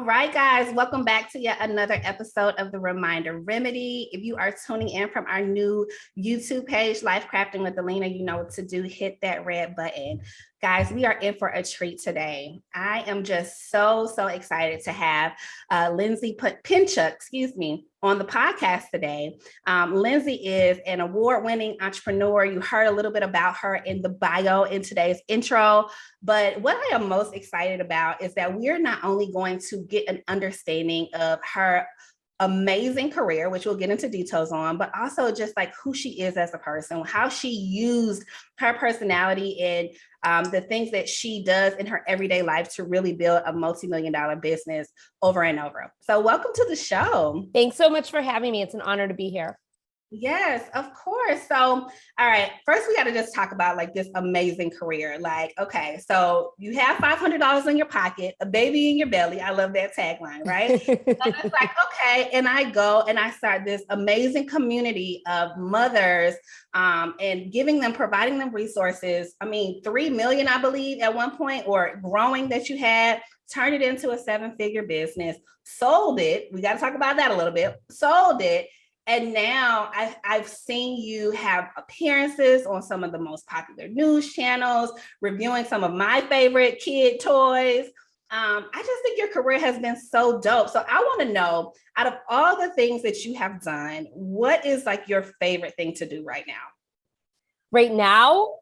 right, guys, welcome back to yet another episode of the Reminder Remedy. If you are tuning in from our new YouTube page, Lifecrafting with Alena, you know what to do. Hit that red button. Guys, we are in for a treat today. I am just so excited to have Lindsay Pinchuk, on the podcast today. Lindsay is an award-winning entrepreneur. You heard a little bit about her in the bio in today's intro, but what I am most excited about is that we're not only going to get an understanding of her amazing career, which we'll get into details on, but also just like who she is as a person, how she used her personality and the things that she does in her everyday life to really build a multi-million-dollar business over and over. So welcome to the show. Thanks so much for having me. It's an honor to be here. Yes, of course. So, all right, first we got to just talk about like this amazing career. Like, okay, so you have $500 in your pocket, a baby in your belly. I love that tagline, right? And it's like, okay, and I go and I start this amazing community of mothers and providing them resources. I mean, 3 million, I believe at one point, or growing that you had, turned it into a 7-figure business, sold it. We got to talk about that a little bit, sold it. And now I've seen you have appearances on some of the most popular news channels, reviewing some of my favorite kid toys. I just think your career has been so dope. So I want to know, out of all the things that you have done, what is like your favorite thing to do right now? Right now,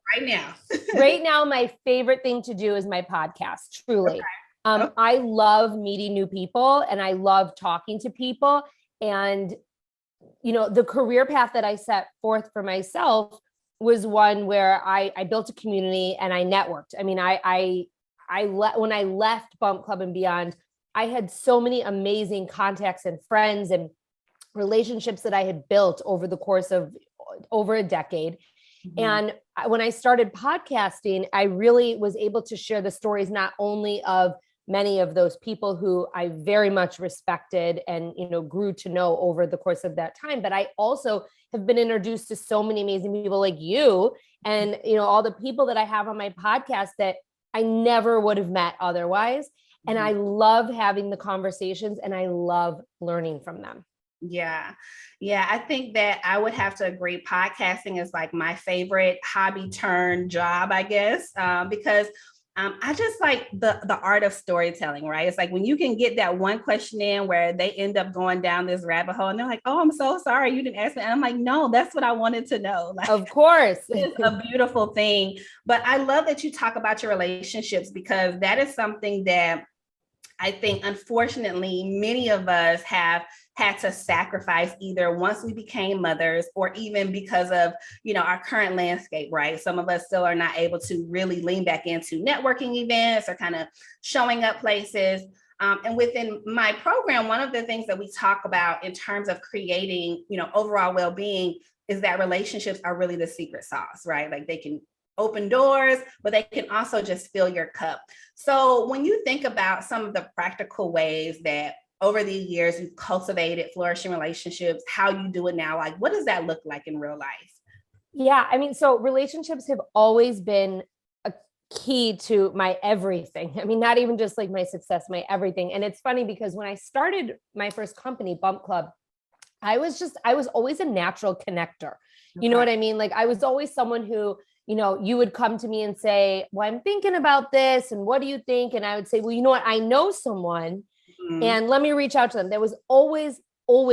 Right now, my favorite thing to do is my podcast, truly. Okay. I love meeting new people and I love talking to people. And the career path that I set forth for myself was one where I built a community and I networked. I mean, when I left Bump Club and Beyond, I had so many amazing contacts and friends and relationships that I had built over the course of over a decade. Mm-hmm. And when I started podcasting, I really was able to share the stories, not only of many of those people who I very much respected and, grew to know over the course of that time. But I also have been introduced to so many amazing people like you and, all the people that I have on my podcast that I never would have met otherwise. And I love having the conversations and I love learning from them. Yeah. I think that I would have to agree. Podcasting is like my favorite hobby turned job, I guess, because I just like the art of storytelling, right? It's like when you can get that one question in where they end up going down this rabbit hole and they're like, oh, I'm so sorry you didn't ask me. And I'm like, no, that's what I wanted to know. Like, of course. It's a beautiful thing. But I love that you talk about your relationships because that is something that I think, unfortunately, many of us have had to sacrifice either once we became mothers or even because of, our current landscape, right? Some of us still are not able to really lean back into networking events or kind of showing up places. And within my program, one of the things that we talk about in terms of creating, overall well-being is that relationships are really the secret sauce, right? Like they can open doors, but they can also just fill your cup. So when you think about some of the practical ways that over the years you've cultivated flourishing relationships, how you do it now, like what does that look like in real life? Yeah, I mean, so relationships have always been a key to my everything. I mean, not even just like my success, my everything. And it's funny because when I started my first company, Bump Club, I was always a natural connector. You know what I mean? Like I was always someone who, you would come to me and say, well, I'm thinking about this. And what do you think? And I would say, well, you know what? I know someone and let me reach out to them. There was always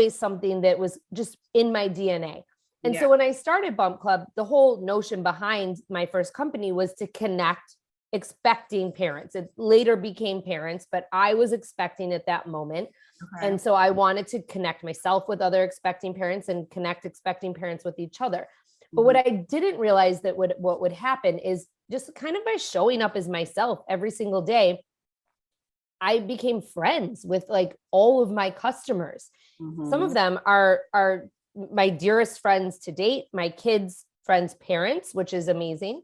something that was just in my DNA. And so when I started Bump Club, the whole notion behind my first company was to connect expecting parents. It later became parents, but I was expecting at that moment. Okay. And so I wanted to connect myself with other expecting parents and connect expecting parents with each other. But what I didn't realize that what would happen is just kind of by showing up as myself every single day, I became friends with like all of my customers. Some of them are my dearest friends to date, my kids' friends' parents, which is amazing.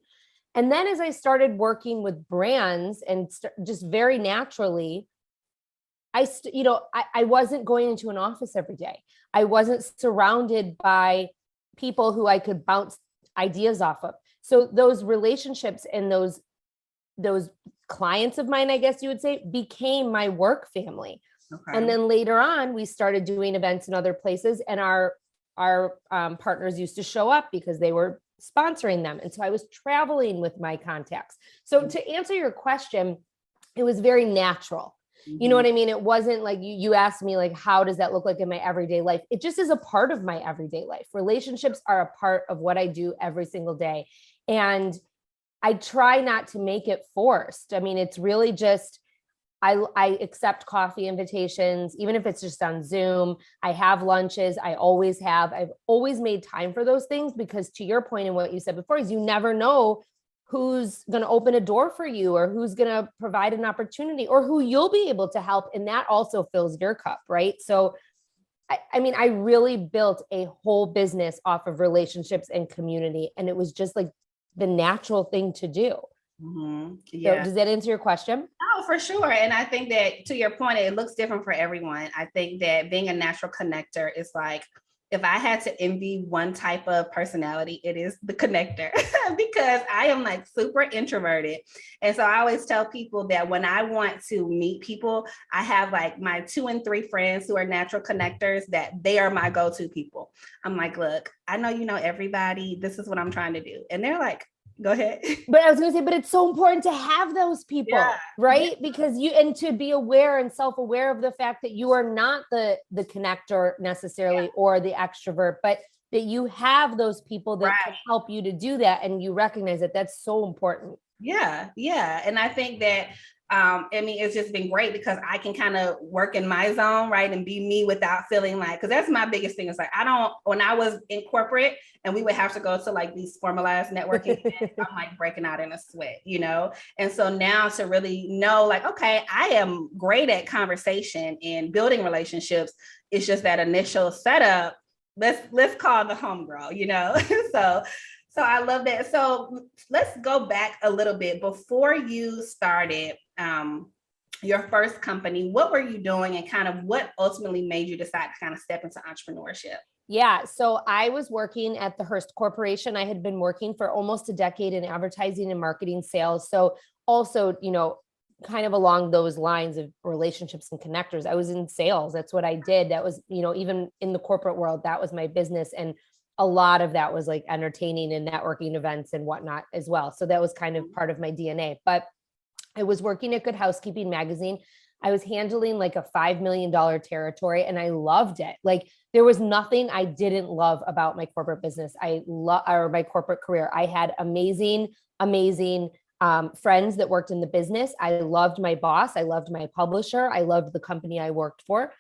And then as I started working with brands and just very naturally, I wasn't going into an office every day. I wasn't surrounded by people who I could bounce ideas off of. So those relationships and those clients of mine, I guess you would say, became my work family. Okay. And then later on, we started doing events in other places, and our partners used to show up because they were sponsoring them. And so I was traveling with my contacts. So to answer your question, it was very natural. You know what I mean? It wasn't like you asked me, like, how does that look like in my everyday life? It just is a part of my everyday life. Relationships are a part of what I do every single day. And I try not to make it forced. I mean, it's really just, I accept coffee invitations, even if it's just on Zoom. I have lunches. I've always made time for those things, because to your point and what you said before is you never know who's going to open a door for you, or who's going to provide an opportunity, or who you'll be able to help. And that also fills your cup, right? So, I mean, I really built a whole business off of relationships and community. And it was just like the natural thing to do. Yeah. So does that answer your question? Oh, for sure. And I think that, to your point, it looks different for everyone. I think that being a natural connector is like, if I had to envy one type of personality, it is the connector, because I am like super introverted. And so I always tell people that when I want to meet people, I have like my 2 and 3 friends who are natural connectors, that they are my go-to people. I'm like, look, I know you know everybody. This is what I'm trying to do. And they're like, go ahead. But I was going to say, but it's so important to have those people, right? Yeah. Because and to be aware and self-aware of the fact that you are not the connector necessarily, or the extrovert, but that you have those people that can help you to do that. And you recognize that that's so important. Yeah. Yeah. And I think that, I mean, it's just been great because I can kind of work in my zone, right? And be me without feeling like, because that's my biggest thing. It's like, when I was in corporate and we would have to go to like these formalized networking events, I'm like breaking out in a sweat, And so now to really know, like, okay, I am great at conversation and building relationships. It's just that initial setup. Let's call the homegirl, So I love that. So let's go back a little bit. Before you started your first company, what were you doing, and kind of what ultimately made you decide to kind of step into entrepreneurship? Yeah. So I was working at the Hearst Corporation. I had been working for almost a decade in advertising and marketing sales. So also, kind of along those lines of relationships and connectors, I was in sales. That's what I did. That was, even in the corporate world, that was my business. And a lot of that was like entertaining and networking events and whatnot as well. So that was kind of part of my DNA. But I was working at Good Housekeeping magazine. I was handling like a $5 million territory, and I loved it. Like, there was nothing I didn't love about my corporate business. Or my corporate career. I had amazing friends that worked in the business. I loved my boss. I loved my publisher. I loved the company I worked for.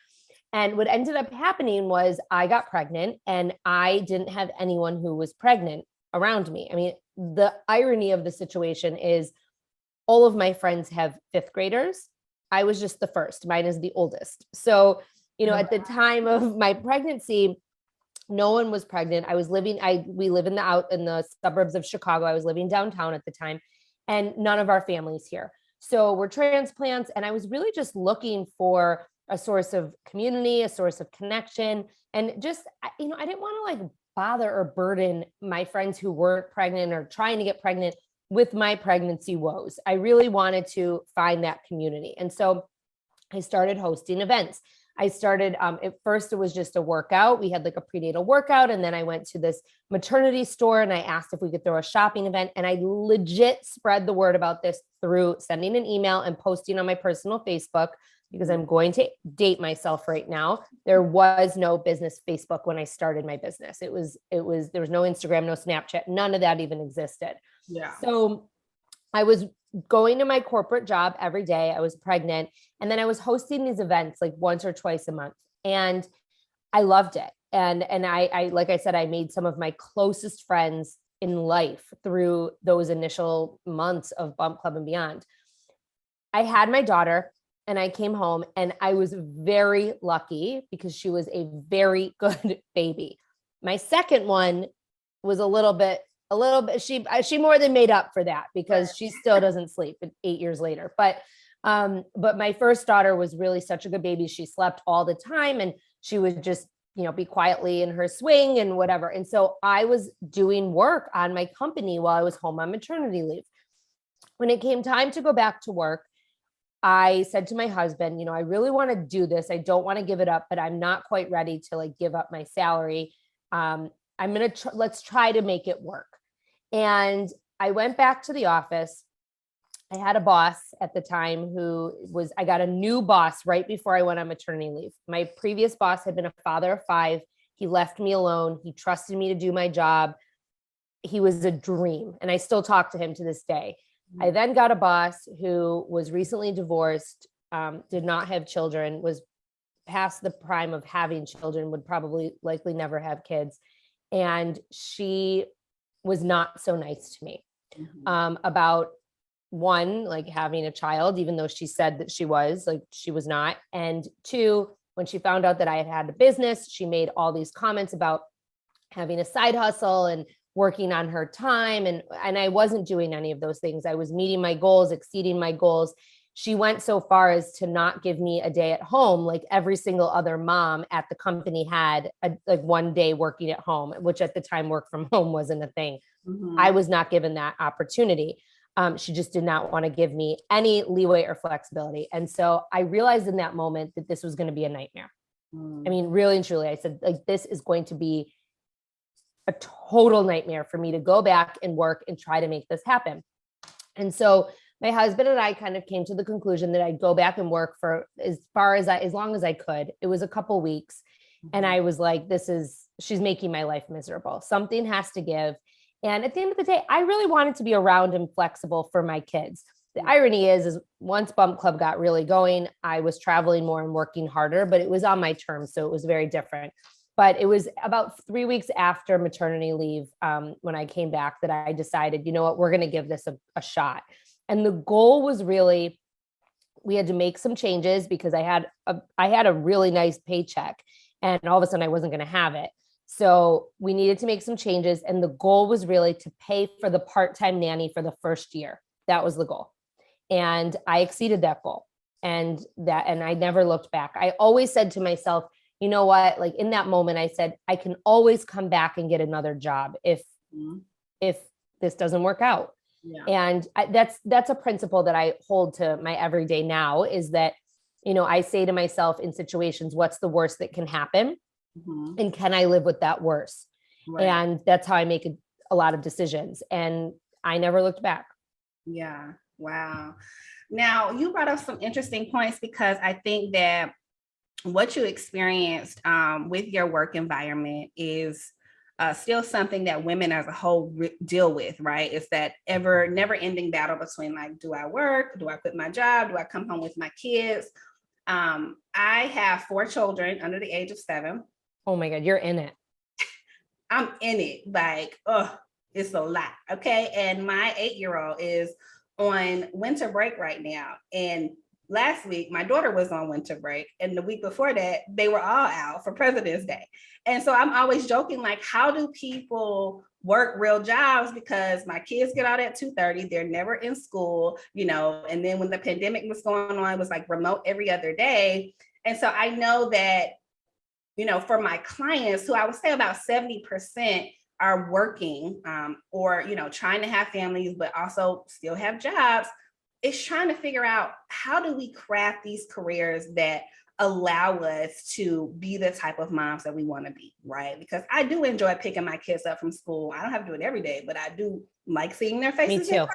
And what ended up happening was I got pregnant, and I didn't have anyone who was pregnant around me. I mean, the irony of the situation is all of my friends have 5th graders. I was just the first. Mine is the oldest. So, at the time of my pregnancy, no one was pregnant. We live in the suburbs of Chicago. I was living downtown at the time, and none of our families here. So we're transplants. And I was really just looking for a source of community, a source of connection. And just, I didn't want to like bother or burden my friends who weren't pregnant or trying to get pregnant with my pregnancy woes. I really wanted to find that community. And so I started hosting events. I started, at first it was just a workout. We had like a prenatal workout. And then I went to this maternity store and I asked if we could throw a shopping event. And I legit spread the word about this through sending an email and posting on my personal Facebook, because I'm going to date myself right now. There was no business Facebook when I started my business. There was no Instagram, no Snapchat, none of that even existed. Yeah. So I was going to my corporate job every day. I was pregnant. And then I was hosting these events like once or twice a month. And I loved it. And I, like I said, I made some of my closest friends in life through those initial months of Bump Club and beyond. I had my daughter, and I came home, and I was very lucky because she was a very good baby. My second one was a little bit, she more than made up for that, because she still doesn't sleep 8 years later. But my first daughter was really such a good baby. She slept all the time, and she would just, be quietly in her swing and whatever. And so I was doing work on my company while I was home on maternity leave. When it came time to go back to work, I said to my husband, I really want to do this. I don't want to give it up, but I'm not quite ready to like give up my salary. Let's try to make it work. And I went back to the office. I had a boss at the time I got a new boss right before I went on maternity leave. My previous boss had been a father of 5. He left me alone. He trusted me to do my job. He was a dream. And I still talk to him to this day. I then got a boss who was recently divorced, did not have children, was past the prime of having children, would probably likely never have kids. And she was not so nice to me about one, like having a child, even though she said that she was not. And 2, when she found out that I had a business, she made all these comments about having a side hustle and working on her time. And I wasn't doing any of those things. I was meeting my goals, exceeding my goals. She went so far as to not give me a day at home, like every single other mom at the company had like one day working at home, which at the time work from home wasn't a thing. I was not given that opportunity. She just did not want to give me any leeway or flexibility. And so I realized in that moment that this was going to be a nightmare. I mean, really and truly, I said, like, this is going to be a total nightmare for me to go back and work and try to make this happen. And so my husband and I kind of came to the conclusion that I'd go back and work for as long as I could. It was a couple weeks. And I was like, she's making my life miserable. Something has to give. And at the end of the day, I really wanted to be around and flexible for my kids. The irony is once Bump Club got really going, I was traveling more and working harder, but it was on my terms. So it was very different. But it was about 3 weeks after maternity leave, when I came back, that I decided, you know what, we're going to give this a shot. And the goal was really, we had to make some changes because I had a really nice paycheck, and all of a sudden I wasn't going to have it. So we needed to make some changes. And the goal was really to pay for the part-time nanny for the first year. That was the goal. And I exceeded that goal. And I never looked back. I always said to myself, you know what, like in that moment, I said, I can always come back and get another job if this doesn't work out. Yeah. And that's a principle that I hold to my everyday now, is that, I say to myself in situations, what's the worst that can happen? And can I live with that worse? Right. And that's how I make a lot of decisions. And I never looked back. Yeah. Wow. Now you brought up some interesting points, because I think that what you experienced with your work environment is still something that women as a whole deal with, right? It's that never ending battle between, like, do I work? Do I quit my job? Do I come home with my kids? I have 4 children under the age of 7. Oh my God, you're in it. I'm in it. Like, it's a lot. Okay. And my 8-year-old is on winter break right now. And last week, my daughter was on winter break. And the week before that, they were all out for President's Day. And so I'm always joking, like, how do people work real jobs? Because my kids get out at 2:30. They're never in school, and then when the pandemic was going on, it was like remote every other day. And so I know that, for my clients, who I would say about 70% are working or, trying to have families, but also still have jobs, it's trying to figure out, how do we craft these careers that allow us to be the type of moms that we want to be, right? Because I do enjoy picking my kids up from school. I don't have to do it every day, but I do like seeing their faces. Me too.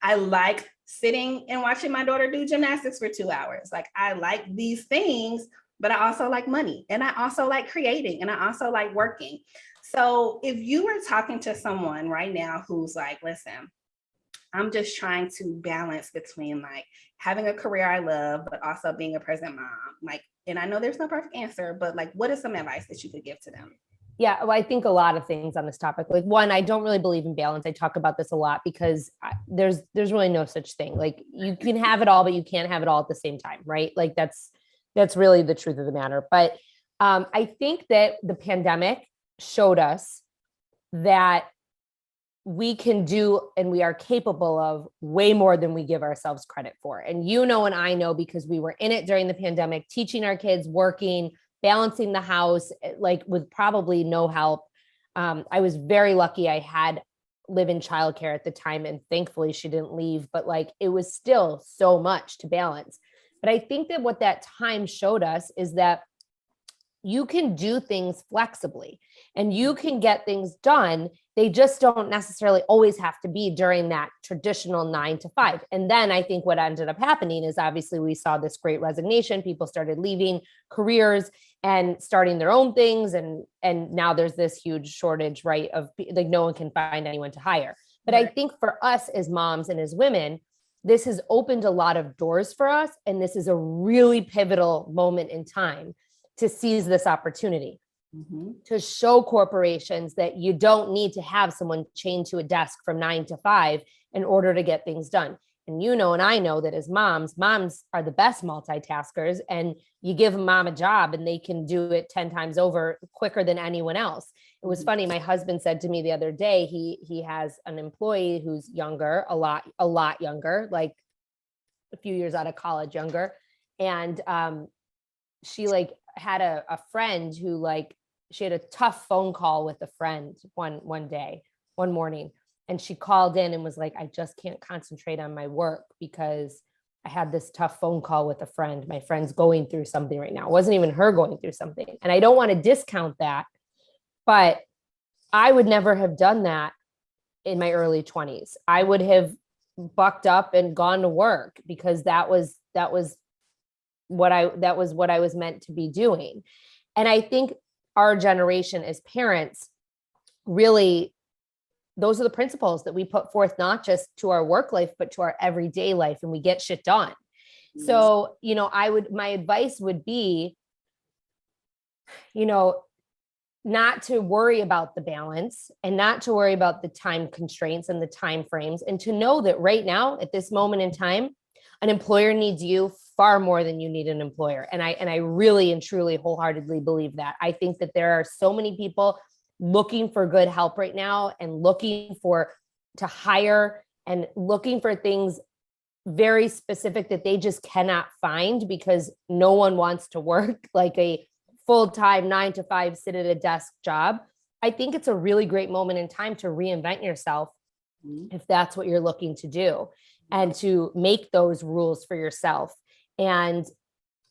I like sitting and watching my daughter do gymnastics for 2 hours. Like, I like these things, but I also like money, and I also like creating, and I also like working. So if you were talking to someone right now who's like, listen, I'm just trying to balance between, like, having a career I love, but also being a present mom. Like, and I know there's no perfect answer, but, like, what is some advice that you could give to them? Yeah, well, I think a lot of things on this topic. Like, one, I don't really believe in balance. I talk about this a lot because there's really no such thing. Like, you can have it all, but you can't have it all at the same time, right? Like, that's really the truth of the matter. But I think that the pandemic showed us that we can do, and we are capable of, way more than we give ourselves credit for. And and I know, because we were in it during the pandemic, teaching our kids, working, balancing the house, like, with probably no help. I was very lucky. I had live in childcare at the time. And thankfully she didn't leave, but like, it was still so much to balance. But I think that what that time showed us is that you can do things flexibly and you can get things done. They just don't necessarily always have to be during that traditional 9 to 5. And then I think what ended up happening is obviously we saw this great resignation. People started leaving careers and starting their own things. And now there's this huge shortage, right? Of like, no one can find anyone to hire. But right. I think for us as moms and as women, this has opened a lot of doors for us. And this is a really pivotal moment in time to seize this opportunity, to show corporations that you don't need to have someone chained to a desk from 9 to 5 in order to get things done. And you know, and I know that as moms are the best multitaskers, and you give a mom a job and they can do it 10 times over quicker than anyone else. It was funny. My husband said to me the other day, he has an employee who's younger, a lot younger, like a few years out of college younger. And she like had a friend who like, she had a tough phone call with a friend one morning. And she called in and was like, I just can't concentrate on my work because I had this tough phone call with a friend. My friend's going through something right now. It wasn't even her going through something. And I don't want to discount that, but I would never have done that in my early 20s. I would have bucked up and gone to work because that was what I was meant to be doing. And I think our generation as parents, really, those are the principles that we put forth, not just to our work life, but to our everyday life, and we get shit done. Yes. So, you know, my advice would be, you know, not to worry about the balance and not to worry about the time constraints and the time frames, and to know that right now at this moment in time, an employer needs you far more than you need an employer. And I really and truly wholeheartedly believe that. I think that there are so many people looking for good help right now and looking to hire and looking for things very specific that they just cannot find because no one wants to work like a full-time 9 to 5 sit at a desk job. I think it's a really great moment in time to reinvent yourself if that's what you're looking to do, and to make those rules for yourself. And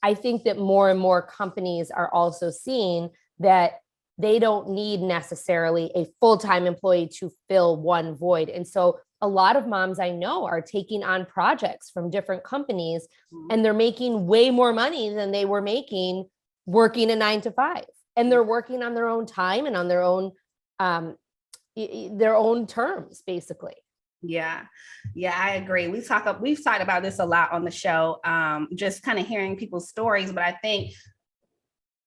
I think that more and more companies are also seeing that they don't need necessarily a full-time employee to fill one void. And so a lot of moms I know are taking on projects from different companies, and they're making way more money than they were making working a 9 to 5. And they're working on their own time and on their own terms, basically. Yeah, I agree. We've talked about this a lot on the show, just kind of hearing people's stories. But I think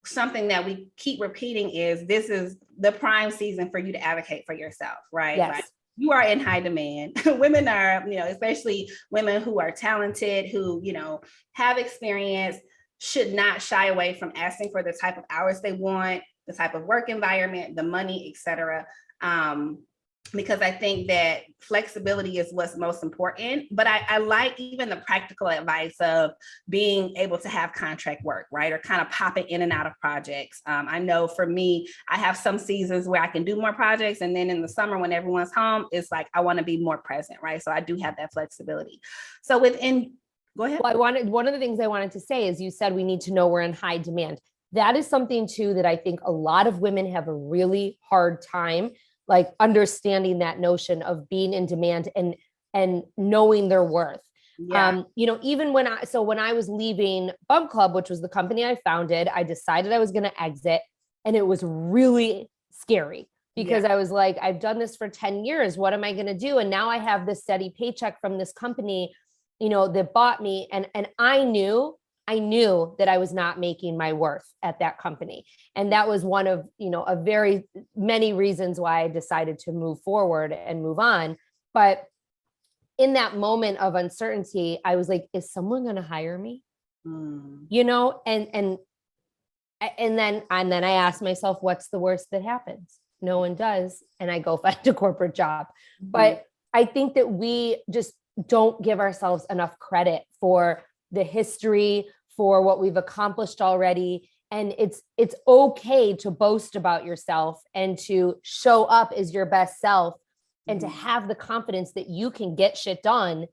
something that we keep repeating is this is the prime season for you to advocate for yourself, right? Yes. Like, you are in high demand. Women are, you know, especially women who are talented, who, you know, have experience, should not shy away from asking for the type of hours they want, the type of work environment, the money, etc. Because I think that flexibility is what's most important. But I like even the practical advice of being able to have contract work, right? Or kind of popping in and out of projects. I know for me, I have some seasons where I can do more projects. And then in the summer when everyone's home, it's like, I want to be more present, right? So I do have that flexibility. So go ahead. Well, one of the things I wanted to say is you said we need to know we're in high demand. That is something too that I think a lot of women have a really hard time like understanding that notion of being in demand and knowing their worth. Yeah. You know, even when I was leaving Bump Club, which was the company I founded, I decided I was going to exit, and it was really scary because I was like, I've done this for 10 years. What am I going to do? And now I have this steady paycheck from this company, you know, that bought me. And I knew that I was not making my worth at that company. And that was one of, you know, a very many reasons why I decided to move forward and move on. But in that moment of uncertainty, I was like, is someone going to hire me? You know, and then I asked myself, what's the worst that happens? No one does. And I go find a corporate job. But I think that we just don't give ourselves enough credit for the history, for what we've accomplished already. And it's okay to boast about yourself and to show up as your best self and to have the confidence that you can get shit done,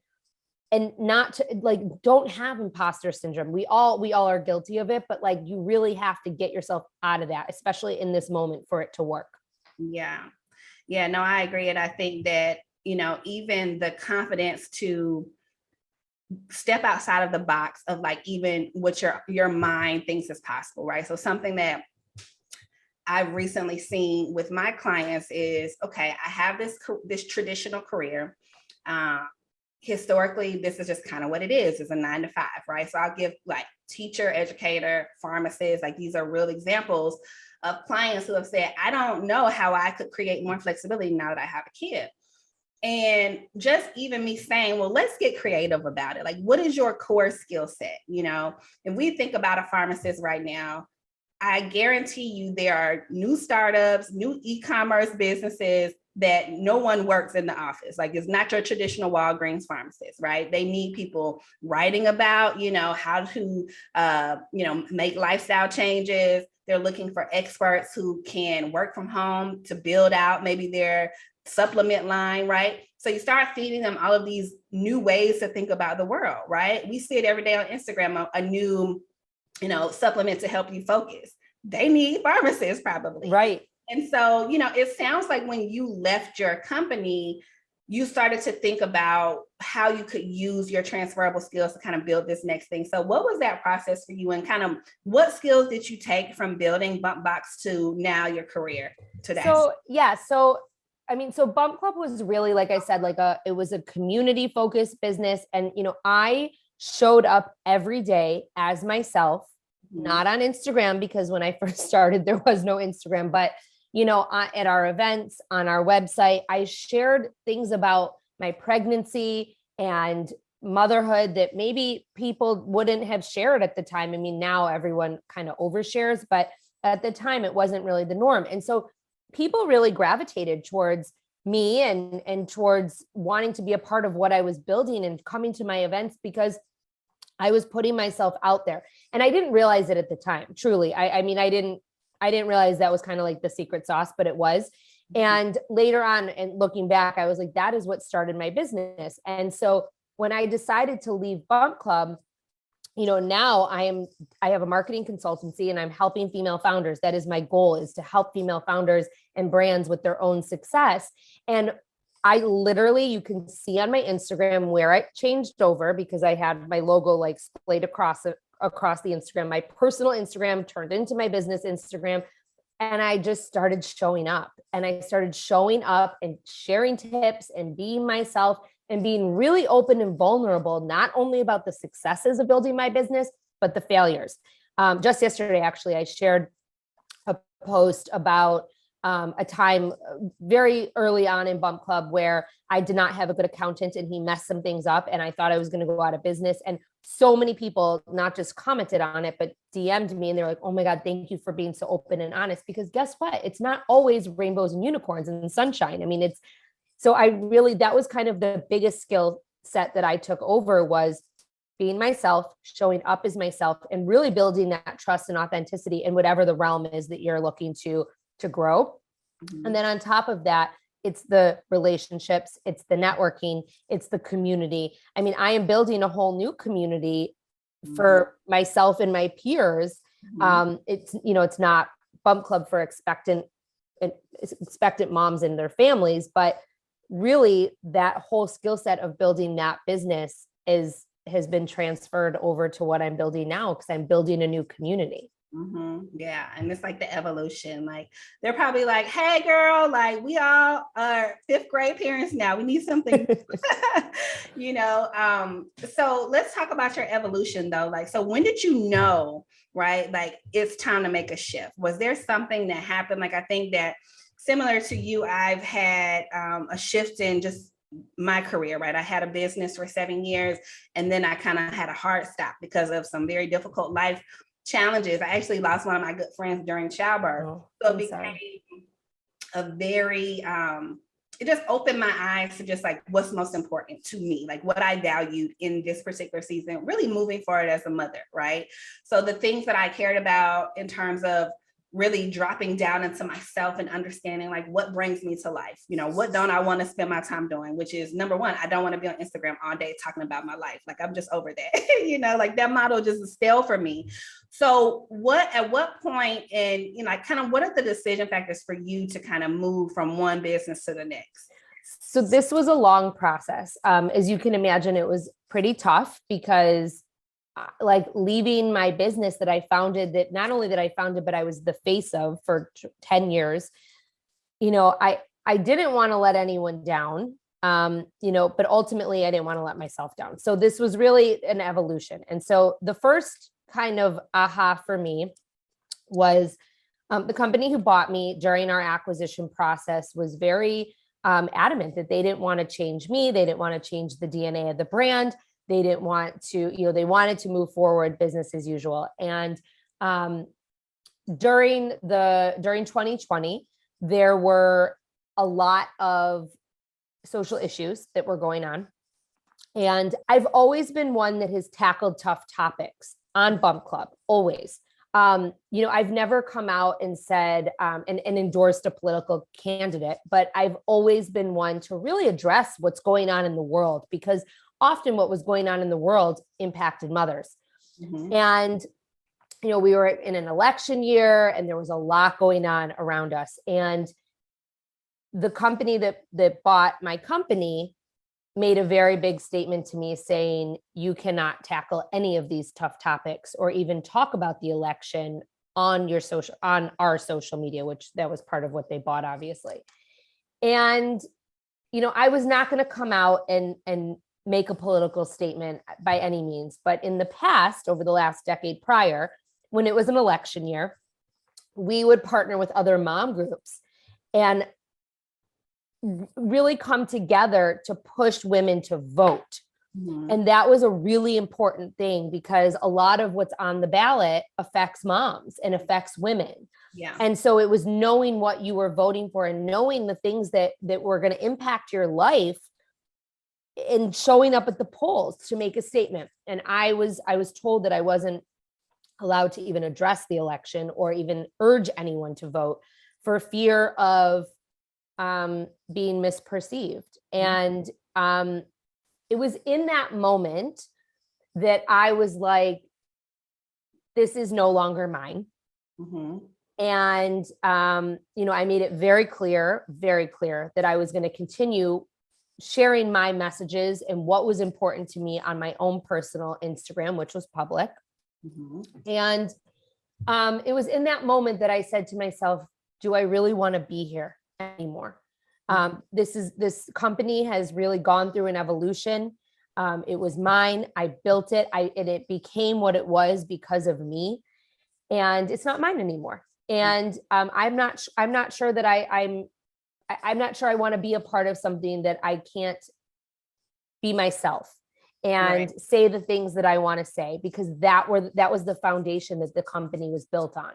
and not to like, don't have imposter syndrome. We all are guilty of it, but like, you really have to get yourself out of that, especially in this moment, for it to work. Yeah. Yeah, no, I agree. And I think that, you know, even the confidence to step outside of the box of like even what your mind thinks is possible, right? So something that I've recently seen with my clients is, okay, I have this traditional career. Historically, this is just kind of what it is. It's a 9 to 5, right? So I'll give like teacher, educator, pharmacist, like these are real examples of clients who have said, I don't know how I could create more flexibility now that I have a kid. And just even me saying, well, let's get creative about it. Like, what is your core skill set? You know, if we think about a pharmacist right now, I guarantee you there are new startups, new e-commerce businesses that no one works in the office. Like, it's not your traditional Walgreens pharmacist, right? They need people writing about, you know, how to, you know, make lifestyle changes. They're looking for experts who can work from home to build out maybe their supplement line, right? So you start feeding them all of these new ways to think about the world, right? We see it every day on Instagram, a new, you know, supplement to help you focus. They need pharmacists probably. Right. And so, you know, it sounds like when you left your company, you started to think about how you could use your transferable skills to kind of build this next thing. So what was that process for you, and kind of what skills did you take from building BumpBox to now your career today? So, yeah. So, I mean, so Bump Club was really, like I said, it was a community focused business. And, you know, I showed up every day as myself, not on Instagram, because when I first started, there was no Instagram, but, you know, at our events, on our website, I shared things about my pregnancy and motherhood that maybe people wouldn't have shared at the time. I mean, now everyone kind of overshares, but at the time it wasn't really the norm. And so people really gravitated towards me and towards wanting to be a part of what I was building and coming to my events, because I was putting myself out there. And I didn't realize it at the time. Truly. I mean, I didn't realize that was kind of like the secret sauce, but it was. And later on, and looking back, I was like, that is what started my business. And so when I decided to leave Bump Club, you know, now I have a marketing consultancy and I'm helping female founders. That is my goal, is to help female founders and brands with their own success. And I literally, you can see on my Instagram where I changed over, because I had my logo like splayed across the Instagram. My personal Instagram turned into my business Instagram. And I just started showing up, and I started showing up and sharing tips and being myself and being really open and vulnerable, not only about the successes of building my business, but the failures. Just yesterday, actually, I shared a post about a time very early on in Bump Club where I did not have a good accountant and he messed some things up, and I thought I was going to go out of business. And so many people not just commented on it, but DM'd me, and they're like, oh my God, thank you for being so open and honest, because guess what? It's not always rainbows and unicorns and sunshine. I mean, so that was kind of the biggest skill set that I took over, was being myself, showing up as myself, and really building that trust and authenticity in whatever the realm is that you're looking to grow. Mm-hmm. And then on top of that, it's the relationships, it's the networking, it's the community. I mean, I am building a whole new community for myself and my peers. Mm-hmm. It's, you know, it's not Bump Club for expectant moms and their families, but really that whole skill set of building that business has been transferred over to what I'm building now, because I'm building a new community. Mm-hmm. Yeah. And it's like the evolution. Like, they're probably like, hey girl, like we all are 5th grade parents now. We need something, you know? So let's talk about your evolution though. Like, so when did you know, right? Like, it's time to make a shift. Was there something that happened? Like, I think that similar to you, I've had a shift in just my career, right? I had a business for 7 years, and then I kind of had a hard stop because of some very difficult life challenges. I actually lost one of my good friends during childbirth. So it became a very, it just opened my eyes to just like what's most important to me, like what I valued in this particular season, really moving forward as a mother, right? So the things that I cared about in terms of really dropping down into myself and understanding like what brings me to life. You know, what don't I want to spend my time doing, which is number one, I don't want to be on Instagram all day talking about my life. Like I'm just over that, you know, like that model just is stale for me. So at what point, and, you know, like kind of what are the decision factors for you to kind of move from one business to the next? So this was a long process. As you can imagine, it was pretty tough because like leaving my business that I founded, that not only that I founded, but I was the face of for 10 years, you know, I didn't want to let anyone down, you know, but ultimately I didn't want to let myself down. So this was really an evolution. And so the first kind of aha for me was the company who bought me during our acquisition process was very adamant that they didn't want to change me. They didn't want to change the DNA of the brand. They didn't want to, you know, they wanted to move forward business as usual. And during 2020, there were a lot of social issues that were going on. And I've always been one that has tackled tough topics on Bump Club, always. You know, I've never come out and said and endorsed a political candidate, but I've always been one to really address what's going on in the world, because often what was going on in the world impacted mothers. Mm-hmm. And, you know, we were in an election year and there was a lot going on around us. And the company that bought my company made a very big statement to me saying, you cannot tackle any of these tough topics or even talk about the election on our social media, which that was part of what they bought, obviously. And, you know, I was not going to come out and make a political statement by any means. But in the past, over the last decade prior, when it was an election year, we would partner with other mom groups and really come together to push women to vote. Mm-hmm. And that was a really important thing because a lot of what's on the ballot affects moms and affects women. Yeah. And so it was knowing what you were voting for and knowing the things that were going to impact your life and showing up at the polls to make a statement. And I was told that I wasn't allowed to even address the election or even urge anyone to vote for fear of being misperceived. And it was in that moment that I was like, this is no longer mine. Mm-hmm. And, you know, I made it very clear that I was going to continue sharing my messages and what was important to me on my own personal Instagram, which was public. Mm-hmm. And it was in that moment that I said to myself, do I really want to be here anymore? This company has really gone through an evolution. It was mine. I built it. And it became what it was because of me, and it's not mine anymore. And I'm not sure that I'm not sure I want to be a part of something that I can't be myself and say the things that I want to say, because that was the foundation that the company was built on.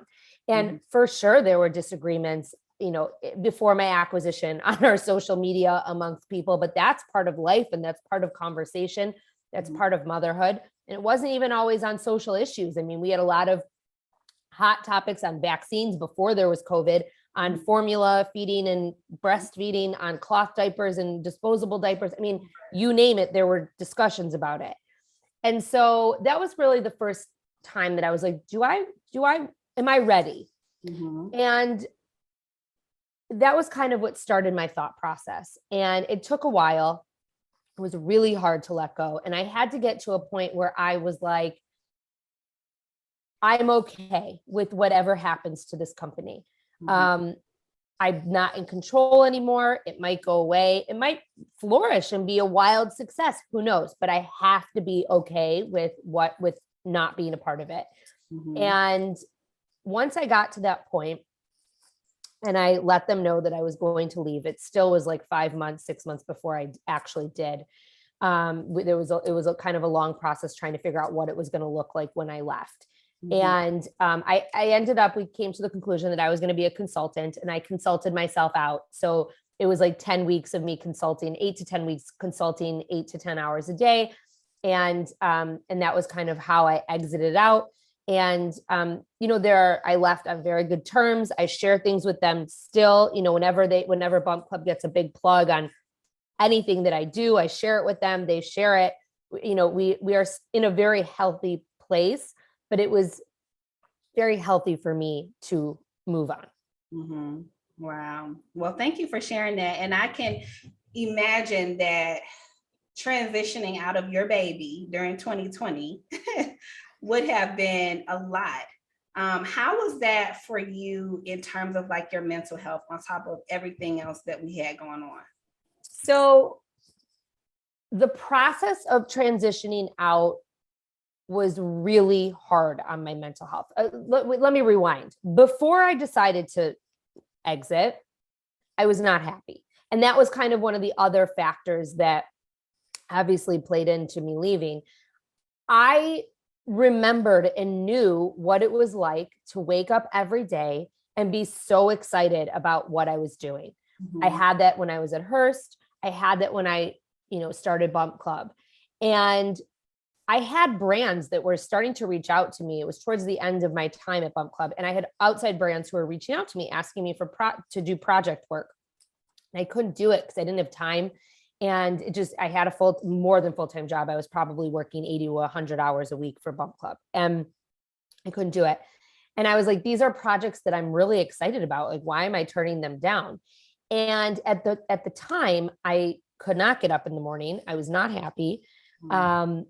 And for sure, there were disagreements, you know, before my acquisition on our social media amongst people, but that's part of life and that's part of conversation. That's part of motherhood. And it wasn't even always on social issues. I mean, we had a lot of hot topics on vaccines before there was COVID, on formula feeding and breastfeeding, on cloth diapers and disposable diapers. I mean, you name it, there were discussions about it. And so that was really the first time that I was like, am I ready? Mm-hmm. And that was kind of what started my thought process. And it took a while. It was really hard to let go. And I had to get to a point where I was like, I'm okay with whatever happens to this company. Mm-hmm. I'm not in control anymore. It might go away. It might flourish and be a wild success. Who knows? But I have to be okay with not being a part of it. Mm-hmm. And once I got to that point and I let them know that I was going to leave, it still was like 5 months, 6 months before I actually did. It was a kind of a long process trying to figure out what it was going to look like when I left. Mm-hmm. And we came to the conclusion that I was going to be a consultant, and I consulted myself out. So it was like 10 weeks of me consulting, 8 to 10 weeks consulting, 8 to 10 hours a day. And that was kind of how I exited out. And, I left on very good terms. I share things with them still, whenever Bump Club gets a big plug on anything that I do, I share it with them. They share it. We are in a very healthy place, but it was very healthy for me to move on. Mm-hmm. Wow. Well, thank you for sharing that. And I can imagine that transitioning out of your baby during 2020 would have been a lot. How was that for you in terms of like your mental health on top of everything else that we had going on? So the process of transitioning out was really hard on my mental health. Let me rewind. Before I decided to exit, I was not happy. And that was kind of one of the other factors that obviously played into me leaving. I remembered and knew what it was like to wake up every day and be so excited about what I was doing. Mm-hmm. I had that when I was at Hearst. I had that when I, started Bump Club. And I had brands that were starting to reach out to me. It was towards the end of my time at Bump Club. And I had outside brands who were reaching out to me, asking me to do project work. And I couldn't do it because I didn't have time. And I had a more than full-time job. I was probably working 80 to 100 hours a week for Bump Club. And I couldn't do it. And I was like, these are projects that I'm really excited about. Like, why am I turning them down? And at the time, I could not get up in the morning. I was not happy. I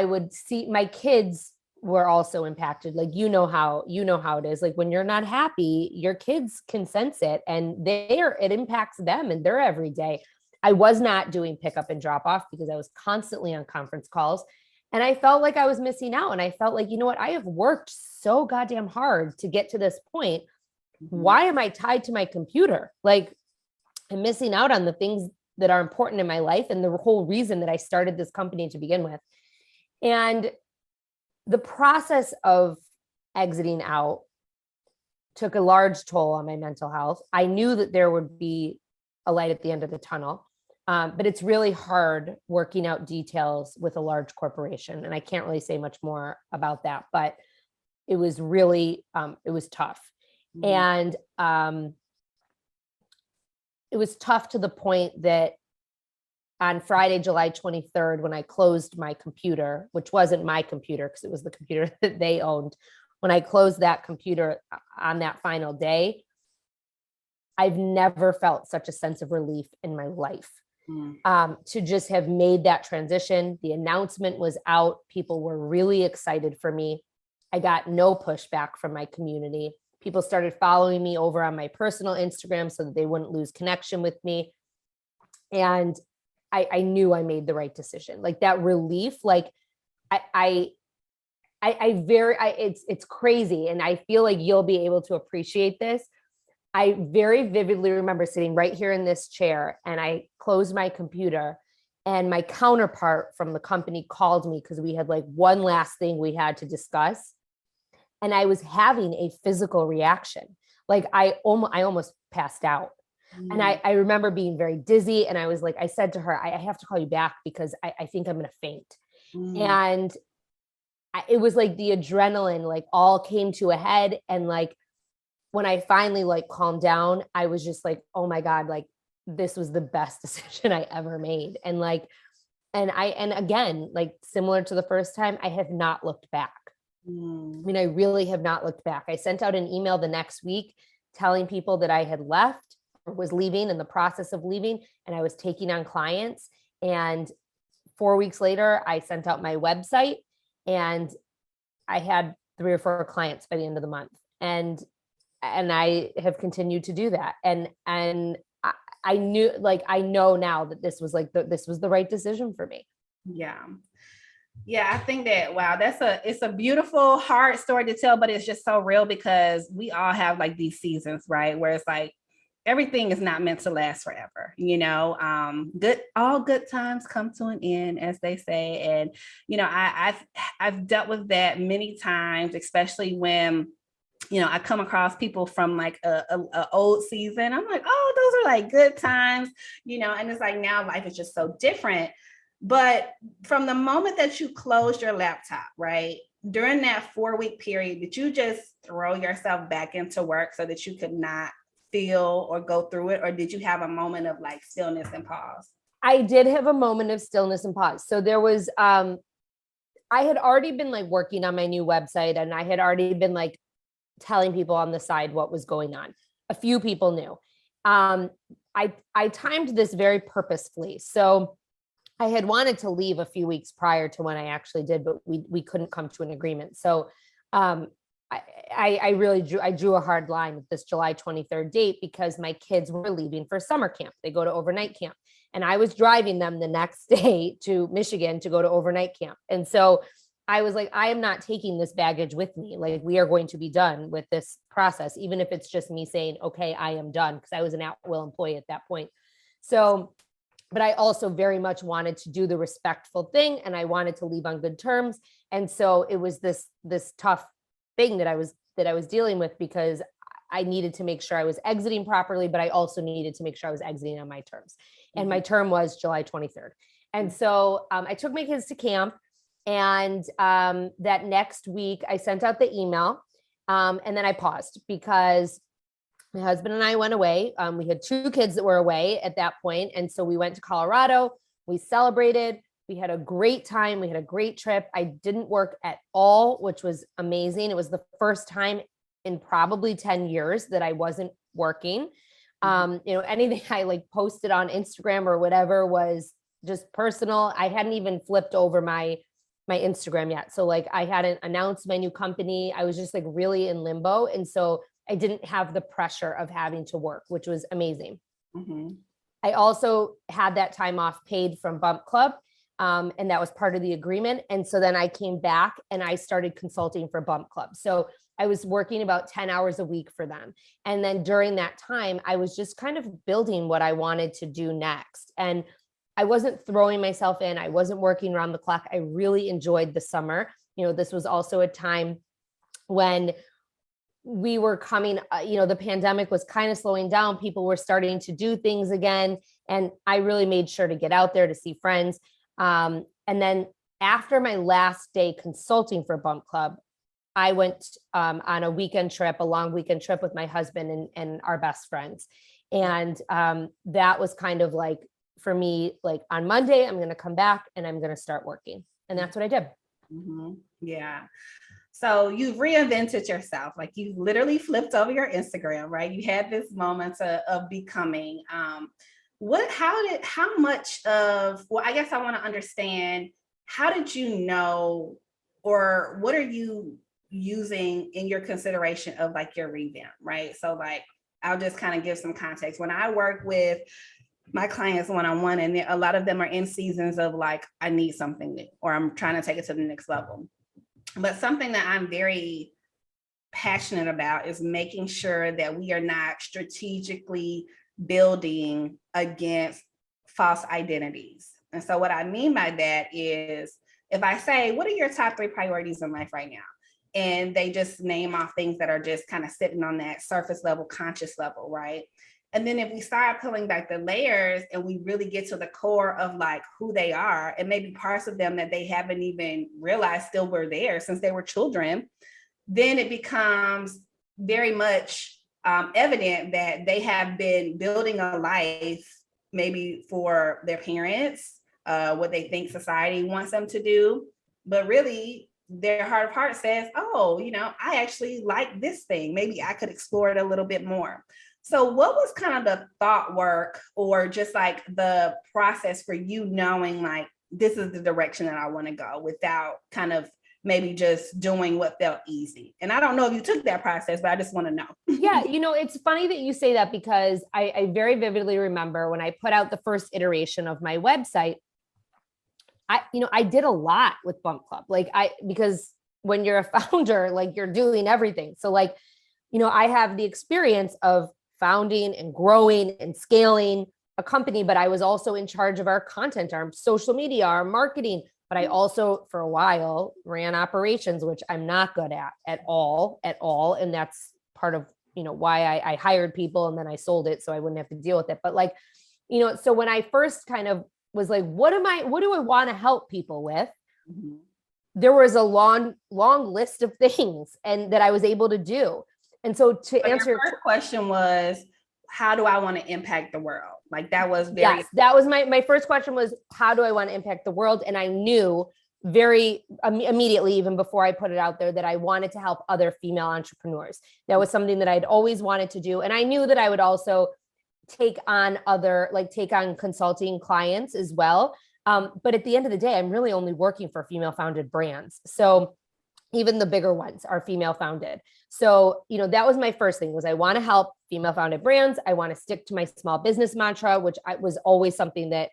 would see my kids were also impacted. Like, how it is. Like, when you're not happy, your kids can sense it, and it impacts them and their everyday. I was not doing pickup and drop off because I was constantly on conference calls, and I felt like I was missing out. And I felt like, I have worked so goddamn hard to get to this point. Why am I tied to my computer? Like, I'm missing out on the things that are important in my life and the whole reason that I started this company to begin with. And the process of exiting out took a large toll on my mental health. I knew that there would be a light at the end of the tunnel, but it's really hard working out details with a large corporation. And I can't really say much more about that, but it was really, it was tough. Mm-hmm. And it was tough to the point that on Friday, July 23rd, when I closed my computer, which wasn't my computer because it was the computer that they owned, when I closed that computer on that final day, I've never felt such a sense of relief in my life. To just have made that transition. The announcement was out. People were really excited for me. I got no pushback from my community. People started following me over on my personal Instagram so that they wouldn't lose connection with me. And I knew I made the right decision. Like, that relief, like it's crazy. And I feel like you'll be able to appreciate this. I very vividly remember sitting right here in this chair, and I closed my computer, and my counterpart from the company called me because we had like one last thing we had to discuss. And I was having a physical reaction. Like, I almost passed out. And I remember being very dizzy. And I was like, I said to her, I have to call you back because I think I'm going to faint. And it was like the adrenaline, like, all came to a head. And like, when I finally like calmed down, I was just like, oh my God, like, this was the best decision I ever made. And like, and again, like, similar to the first time, I have not looked back. I mean, I really have not looked back. I sent out an email the next week telling people that I had left, or was leaving, in the process of leaving, and I was taking on clients. And 4 weeks later, I sent out my website, and I had 3 or 4 clients by the end of the month. And I have continued to do that. And I knew, like, I know now that this was like this was the right decision for me. Yeah. Yeah, I think that, wow, it's a beautiful, hard story to tell, but it's just so real because we all have like these seasons, right? Where it's like, everything is not meant to last forever, all good times come to an end, as they say. And, I've dealt with that many times, especially when, I come across people from like a old season. I'm like, oh, those are like good times, and it's like, now life is just so different. But from the moment that you closed your laptop, right, during that 4-week period, did you just throw yourself back into work so that you could not feel or go through it? Or did you have a moment of like stillness and pause? I did have a moment of stillness and pause. So there was, I had already been like working on my new website, and I had already been like telling people on the side what was going on. A few people knew. I timed this very purposefully. So I had wanted to leave a few weeks prior to when I actually did, but we couldn't come to an agreement. So I really drew a hard line with this July 23rd date because my kids were leaving for summer camp. They go to overnight camp, and I was driving them the next day to Michigan to go to overnight camp. And so I was like, I am not taking this baggage with me. Like, we are going to be done with this process, even if it's just me saying, okay, I am done, because I was an at-will employee at that point. So, but I also very much wanted to do the respectful thing, and I wanted to leave on good terms. And so it was this tough thing that I was dealing with, because I needed to make sure I was exiting properly, but I also needed to make sure I was exiting on my terms. And my term was July 23rd. And so I took my kids to camp, and that next week I sent out the email, and then I paused because my husband and I went away. We had 2 kids that were away at that point. And so we went to Colorado, we celebrated, we had a great time. We had a great trip. I didn't work at all, which was amazing. It was the first time in probably 10 years that I wasn't working. Anything I like posted on Instagram or whatever was just personal. I hadn't even flipped over my Instagram yet. So like, I hadn't announced my new company. I was just like really in limbo. And so I didn't have the pressure of having to work, which was amazing. Mm-hmm. I also had that time off paid from Bump Club. And that was part of the agreement. And so then I came back and I started consulting for Bump Club. So I was working about 10 hours a week for them. And then during that time, I was just kind of building what I wanted to do next. And I wasn't throwing myself in. I wasn't working around the clock. I really enjoyed the summer. This was also a time when we were coming, the pandemic was kind of slowing down. People were starting to do things again. And I really made sure to get out there to see friends. And then after my last day consulting for Bump Club, I went on a long weekend trip with my husband and our best friends. And that was kind of like, for me, like on Monday, I'm going to come back and I'm going to start working. And that's what I did. Mm-hmm. Yeah. So you've reinvented yourself. Like, you literally flipped over your Instagram, right? You had this moment of becoming, I guess I want to understand, how did you know, or what are you using in your consideration of like your revamp, right? So like, I'll just kind of give some context. When I work with my clients one-on-one, and a lot of them are in seasons of like, I need something new, or I'm trying to take it to the next level. But something that I'm very passionate about is making sure that we are not strategically building against false identities. And so what I mean by that is, if I say, what are your top 3 priorities in life right now? And they just name off things that are just kind of sitting on that surface level, conscious level, right? And then if we start pulling back the layers and we really get to the core of like who they are, and maybe parts of them that they haven't even realized still were there since they were children, then it becomes very much evident that they have been building a life maybe for their parents, what they think society wants them to do. But really, their heart of heart says, oh, I actually like this thing. Maybe I could explore it a little bit more. So what was kind of the thought work, or just like the process for you knowing like, this is the direction that I want to go, without kind of maybe just doing what felt easy? And I don't know if you took that process, but I just want to know. Yeah. It's funny that you say that, because I very vividly remember when I put out the first iteration of my website, I did a lot with Bump Club. Because when you're a founder, like, you're doing everything. So like, I have the experience of founding and growing and scaling a company, but I was also in charge of our content, our social media, our marketing. But I also, for a while, ran operations, which I'm not good at all. And that's part of, why I hired people and then I sold it so I wouldn't have to deal with it. But like, so when I first kind of was like, what do I want to help people with? Mm-hmm. there was a long list of things and that I was able to do. And so to answer your first question was, how do I want to impact the world? Like that was very, yes, that was my first question was, how do I want to impact the world? And I knew very immediately, even before I put it out there, that I wanted to help other female entrepreneurs. That was something that I'd always wanted to do. And I knew that I would also take on consulting clients as well. But at the end of the day, I'm really only working for female founded brands. So even the bigger ones are female founded. So, that was my first thing was I want to help female founded brands. I want to stick to my small business mantra, which was always something that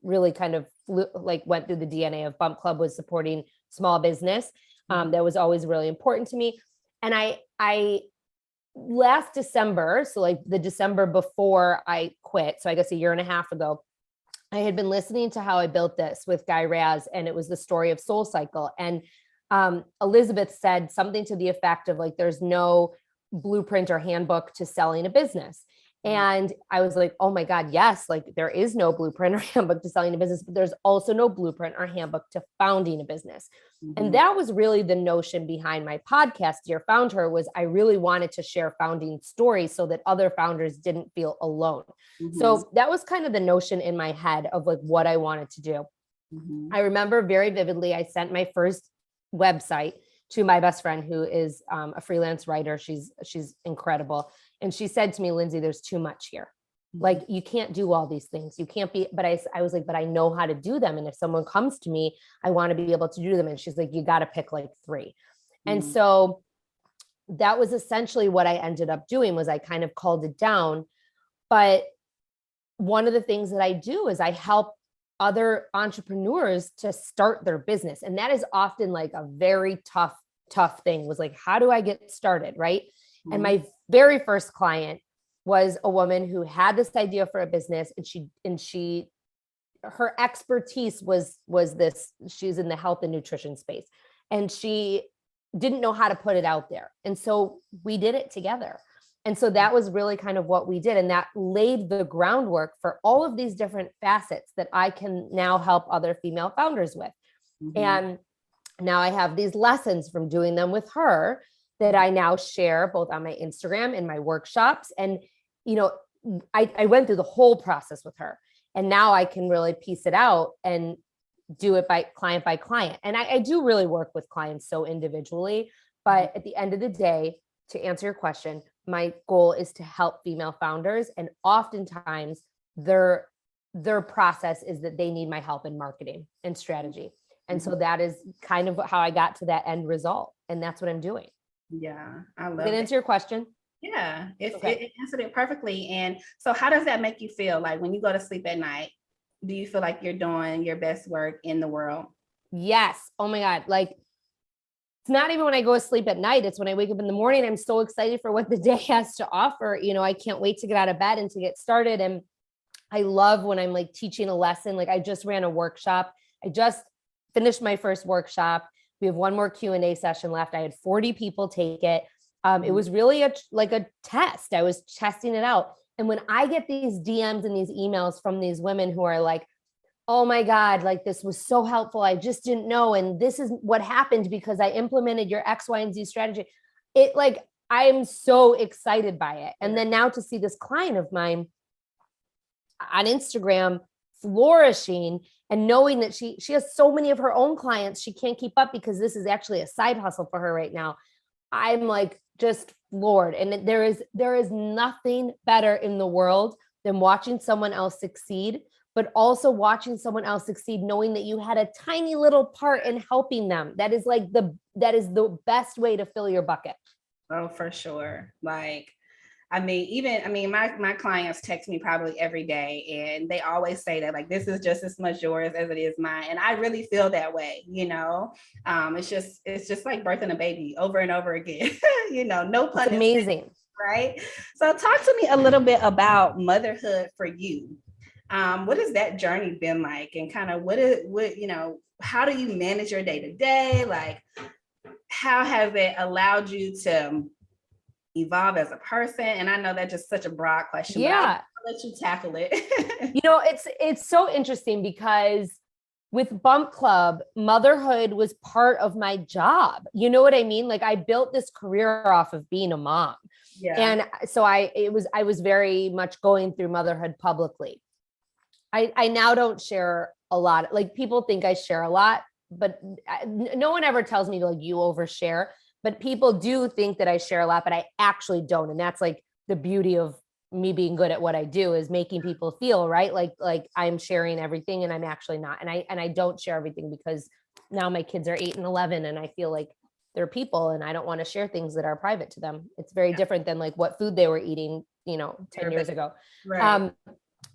really kind of went through the DNA of Bump Club, was supporting small business. That was always really important to me. And I last December, so like the December before I quit, so I guess a year and a half ago, I had been listening to How I Built This with Guy Raz, and it was the story of Soul Cycle. And Elizabeth said something to the effect of like, there's no blueprint or handbook to selling a business. And I was like, oh my God, yes, like there is no blueprint or handbook to selling a business, but there's also no blueprint or handbook to founding a business. And that was really the notion behind my podcast, Dear Founder, was I really wanted to share founding stories so that other founders didn't feel alone. So that was kind of the notion in my head of like what I wanted to do. I remember very vividly, I sent my first website to my best friend, who is a freelance writer. She's incredible. And she said to me, Lindsay, there's too much here. Like, you can't do all these things. You can't be, but I was like, but I know how to do them. And if someone comes to me, I want to be able to do them. And she's like, you got to pick like 3. And so that was essentially what I ended up doing, was I kind of culled it down. But one of the things that I do is I help other entrepreneurs to start their business. And that is often like a very tough thing, was like, how do I get started? Right. And my very first client was a woman who had this idea for a business, and her expertise was this, she's in the health and nutrition space, and she didn't know how to put it out there. And so we did it together. And so that was really kind of what we did. And that laid the groundwork for all of these different facets that I can now help other female founders with. And now I have these lessons from doing them with her that I now share both on my Instagram and my workshops. And, I went through the whole process with her, and now I can really piece it out and do it by client. And I do really work with clients so individually, but at the end of the day, to answer your question, my goal is to help female founders. And oftentimes their process is that they need my help in marketing and strategy. And so that is kind of how I got to that end result. And that's what I'm doing. Yeah, I love it. Did it answer your question? Yeah, it answered it perfectly. And so how does that make you feel? Like when you go to sleep at night, do you feel like you're doing your best work in the world? Yes. Oh my God. Like, it's not even when I go to sleep at night. It's when I wake up in the morning. I'm so excited for what the day has to offer. I can't wait to get out of bed and to get started. And I love when I'm like teaching a lesson. Like, I just ran a workshop. I just finished my first workshop. We have one more Q&A session left. I had 40 people take it. It was really a test. I was testing it out. And when I get these DMs and these emails from these women who are like, oh my God, like this was so helpful, I just didn't know. And this is what happened because I implemented your X, Y, and Z strategy. I'm so excited by it. And then now to see this client of mine on Instagram flourishing, and knowing that she has so many of her own clients, she can't keep up because this is actually a side hustle for her right now. I'm like just floored. And there is nothing better in the world than watching someone else succeed, but also watching someone else succeed, knowing that you had a tiny little part in helping them. That is the best way to fill your bucket. Oh, for sure. Like, my clients text me probably every day, and they always say that like, this is just as much yours as it is mine. And I really feel that way, it's just like birthing a baby over and over again, no pun. It's amazing. Right. So talk to me a little bit about motherhood for you. What has that journey been like, and kind of how do you manage your day to day? Like, how has it allowed you to evolve as a person? And I know that's just such a broad question. Yeah. But I'll let you tackle it. It's so interesting because with Bump Club, motherhood was part of my job. You know what I mean? Like I built this career off of being a mom. Yeah. And so I was very much going through motherhood publicly. I now don't share a lot. Like people think I share a lot, but no one ever tells me to like, you overshare, but people do think that I share a lot, but I actually don't. And that's like the beauty of me being good at what I do, is making people feel right. Like I'm sharing everything, and I'm actually not. And I don't share everything because now my kids are 8 and 11, and I feel like they're people and I don't want to share things that are private to them. It's very different than like what food they were eating, 10 years ago. Right.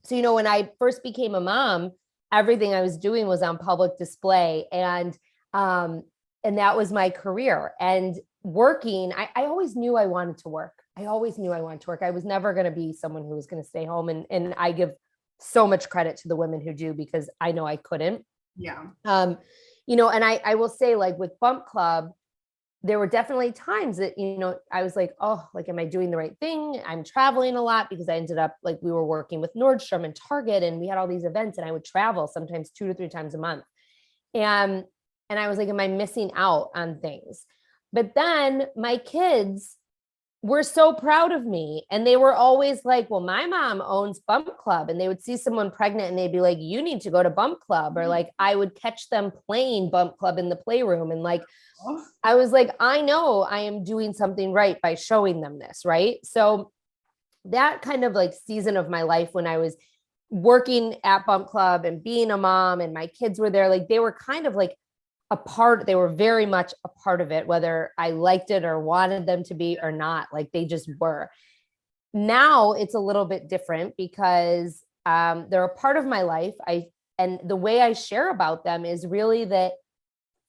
So, when I first became a mom, everything I was doing was on public display, and that was my career. And working, I always knew I wanted to work. I always knew I wanted to work. I was never going to be someone who was going to stay home. And I give so much credit to the women who do, because I know I couldn't. Yeah. And I will say, like with Bump Club, there were definitely times that, I was like, oh, like, am I doing the right thing? I'm traveling a lot because I ended up like, we were working with Nordstrom and Target, and we had all these events, and I would travel sometimes 2 to 3 times a month. And I was like, am I missing out on things? But then my kids were so proud of me, and they were always like, well, my mom owns Bump Club, and they would see someone pregnant and they'd be like, you need to go to Bump Club. Or like, I would catch them playing Bump Club in the playroom. And like, I was like, I know I am doing something right by showing them this. Right. So that kind of like season of my life, when I was working at Bump Club and being a mom, and my kids were there, like they were kind of like they were very much a part of it, whether I liked it or wanted them to be or not. Like they just were. Now it's a little bit different because they're a part of my life. And the way I share about them is really that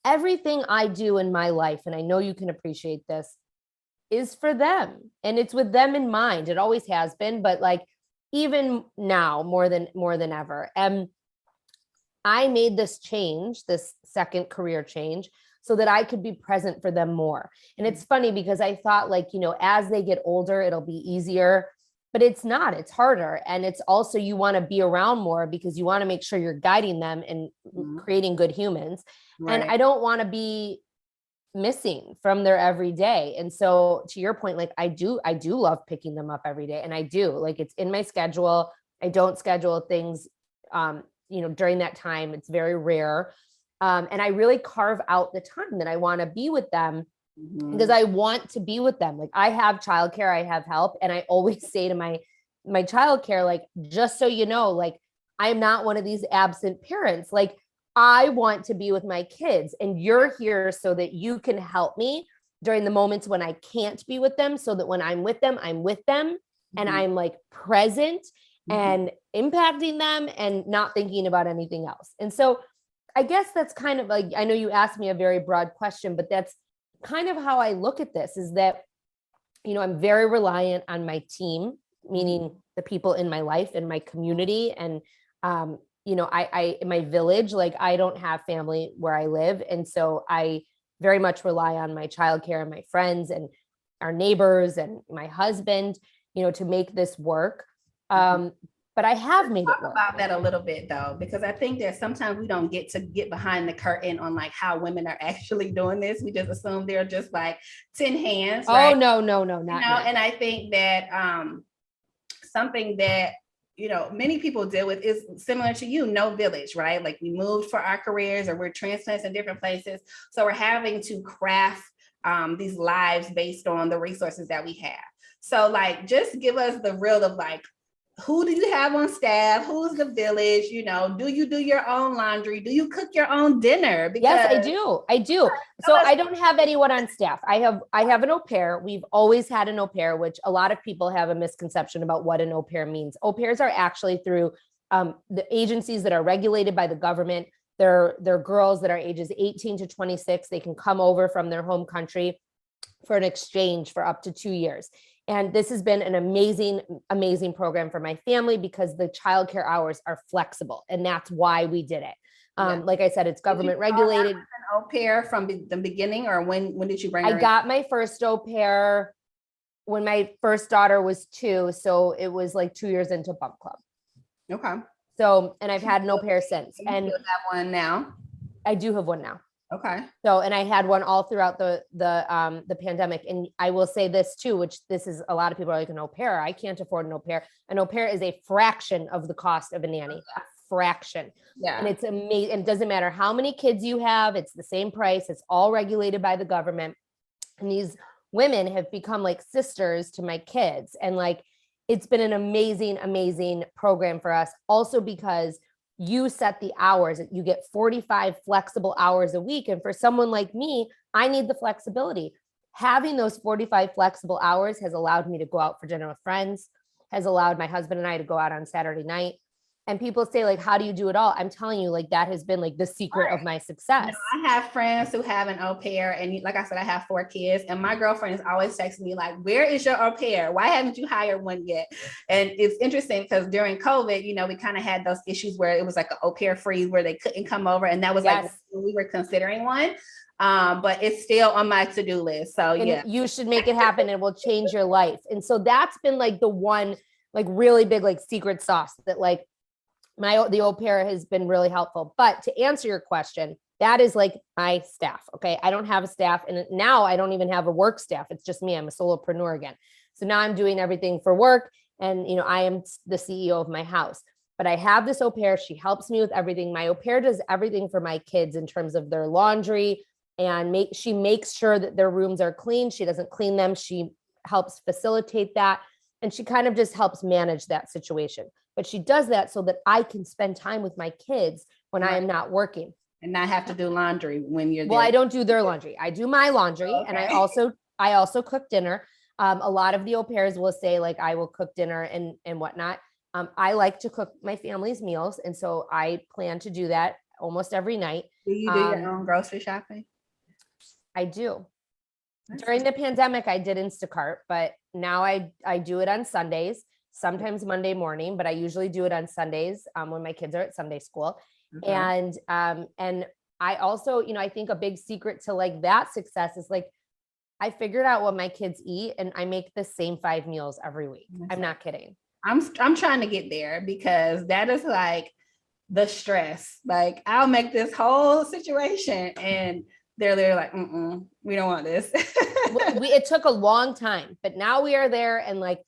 everything I do in my life, and I know you can appreciate this, is for them, and it's with them in mind. It always has been, but like even now more than ever. And I made this change, this second career change, so that I could be present for them more. And it's funny because I thought like, as they get older, it'll be easier, but it's not. It's harder. And it's also, you want to be around more because you want to make sure you're guiding them and creating good humans. Right. And I don't want to be missing from their everyday. And so to your point, like I do love picking them up every day. And I do, like, it's in my schedule. I don't schedule things, during that time. It's very rare. And I really carve out the time that I want to be with them, because I want to be with them. Like I have childcare, I have help. And I always say to my childcare, like, just so you know, like, I'm not one of these absent parents. Like I want to be with my kids, and you're here so that you can help me during the moments when I can't be with them, so that when I'm with them, and I'm like present and impacting them and not thinking about anything else. And so I guess that's kind of like, I know you asked me a very broad question, but that's kind of how I look at this, is that, I'm very reliant on my team, meaning the people in my life and my community. And, I in my village, like I don't have family where I live. And so I very much rely on my childcare and my friends and our neighbors and my husband, to make this work. But I have made it work. Talk about that a little bit though, because I think that sometimes we don't get behind the curtain on like how women are actually doing this. We just assume they're just like 10 hands. Oh, right? No, not and I think that something that many people deal with is similar to you, no village, right? Like we moved for our careers, or we're transplants in different places. So we're having to craft these lives based on the resources that we have. So like, just give us the real of like, who do you have on staff? Who's the village? Do you do your own laundry? Do you cook your own dinner? Because yes, I do. So I don't have anyone on staff. I have an au pair. We've always had an au pair, which a lot of people have a misconception about what an au pair means. Au pairs are actually through the agencies that are regulated by the government. They're girls that are ages 18 to 26. They can come over from their home country for an exchange for up to 2 years. And this has been an amazing, amazing program for my family, because the childcare hours are flexible. And that's why we did it. Like I said, it's government regulated. An au pair from the beginning, or when did you bring her I got my first au pair when my first daughter was 2. So it was like 2 years into Bump Club. Okay. So, and I've had an au pair since. And you have one now? I do have one now. Okay. So, and I had one all throughout the pandemic. And I will say this too, which this is, a lot of people are like, an au pair, I can't afford an au pair. An au pair is a fraction of the cost of a nanny, a fraction. Yeah. And it's amazing. And it doesn't matter how many kids you have, it's the same price. It's all regulated by the government. And these women have become like sisters to my kids. And like, it's been an amazing, amazing program for us. Also because you set the hours, you get 45 flexible hours a week. And for someone like me, I need the flexibility. Having those 45 flexible hours has allowed me to go out for dinner with friends, has allowed my husband and I to go out on Saturday night. And people say like, how do you do it all? I'm telling you, like, that has been like the secret of my success. I have friends who have an au pair, and like I said, I have 4 kids, and my girlfriend is always texting me like, where is your au pair? Why haven't you hired one yet? And it's interesting because during COVID, you know, we kind of had those issues where it was like an au pair freeze where they couldn't come over. And that was like, when we were considering one. But it's still on my to-do list. So and yeah, you should make it happen. It will change your life. And so that's been like the one, like really big, like secret sauce that like the au pair has been really helpful. But to answer your question, that is like my staff. Okay. I don't have a staff, and now I don't even have a work staff. It's just me. I'm a solopreneur again. So now I'm doing everything for work, and, you know, I am the CEO of my house, but I have this au pair. She helps me with everything. My au pair does everything for my kids in terms of their laundry, and she makes sure that their rooms are clean. She doesn't clean them. She helps facilitate that. And she kind of just helps manage that situation. But she does that so that I can spend time with my kids when I am not working. And not have to do laundry when you're there. Well, I don't do their laundry. I do my laundry. Okay. And I also cook dinner. A lot of the au pairs will say like, I will cook dinner and whatnot. I like to cook my family's meals. And so I plan to do that almost every night. Do you do your own grocery shopping? I do. During the pandemic, I did Instacart, but now I do it on Sundays, sometimes Monday morning, but I usually do it on Sundays when my kids are at Sunday school. Okay. And I also, you know, I think a big secret to like that success is like, I figured out what my kids eat, and I make the same 5 meals every week. I'm not kidding. I'm trying to get there, because that is like the stress. Like, I'll make this whole situation and they're like, we don't want this. It took a long time, but now we are there, and like,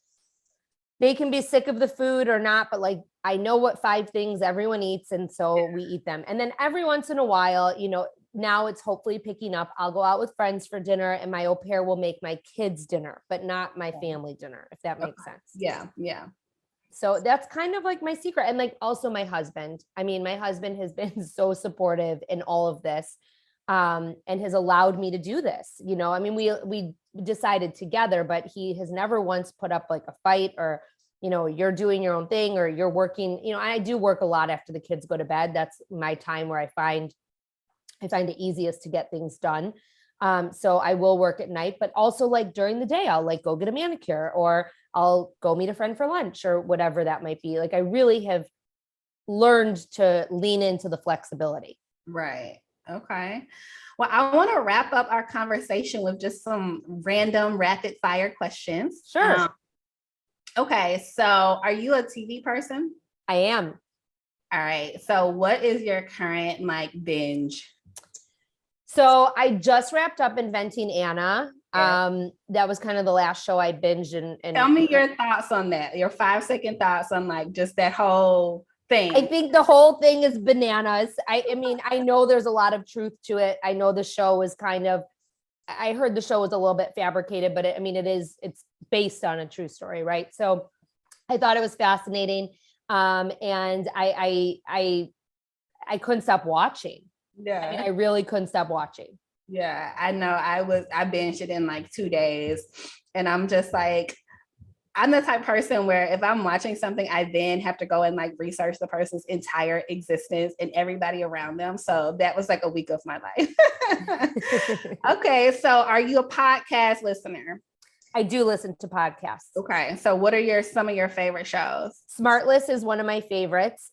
they can be sick of the food or not, but like, I know what 5 things everyone eats. And so we eat them. And then every once in a while, you know, now it's hopefully picking up. I'll go out with friends for dinner, and my au pair will make my kids dinner, but not my family dinner, if that makes sense. Yeah. Yeah. So that's kind of like my secret. And like, also my husband, I mean, my husband has been so supportive in all of this. And has allowed me to do this. You know, I mean, we decided together, but he has never once put up like a fight or, you know, you're doing your own thing or you're working. You know, I do work a lot after the kids go to bed. That's my time where I find it easiest to get things done. So I will work at night, but also like during the day, I'll like go get a manicure, or I'll go meet a friend for lunch, or whatever that might be. Like, I really have learned to lean into the flexibility. Right. Okay. Well, I want to wrap up our conversation with just some random rapid fire questions. Sure. Okay. So are you a TV person? I am. All right. So what is your current like binge? So I just wrapped up Inventing Anna. Yeah. That was kind of the last show I binged. And tell me your thoughts on that. Your 5-second thoughts on like just that whole thing. I think the whole thing is bananas. I mean, I know there's a lot of truth to it. I know the show is I heard the show was a little bit fabricated, but it's based on a true story, right? So I thought it was fascinating. And I couldn't stop watching. Yeah. I mean, I really couldn't stop watching. Yeah, I know. I binged it in like 2 days, and I'm just like, I'm the type of person where if I'm watching something, I then have to go and like research the person's entire existence and everybody around them. So that was like a week of my life. Okay. So are you a podcast listener? I do listen to podcasts. Okay. So what are some of your favorite shows? Smartless is one of my favorites.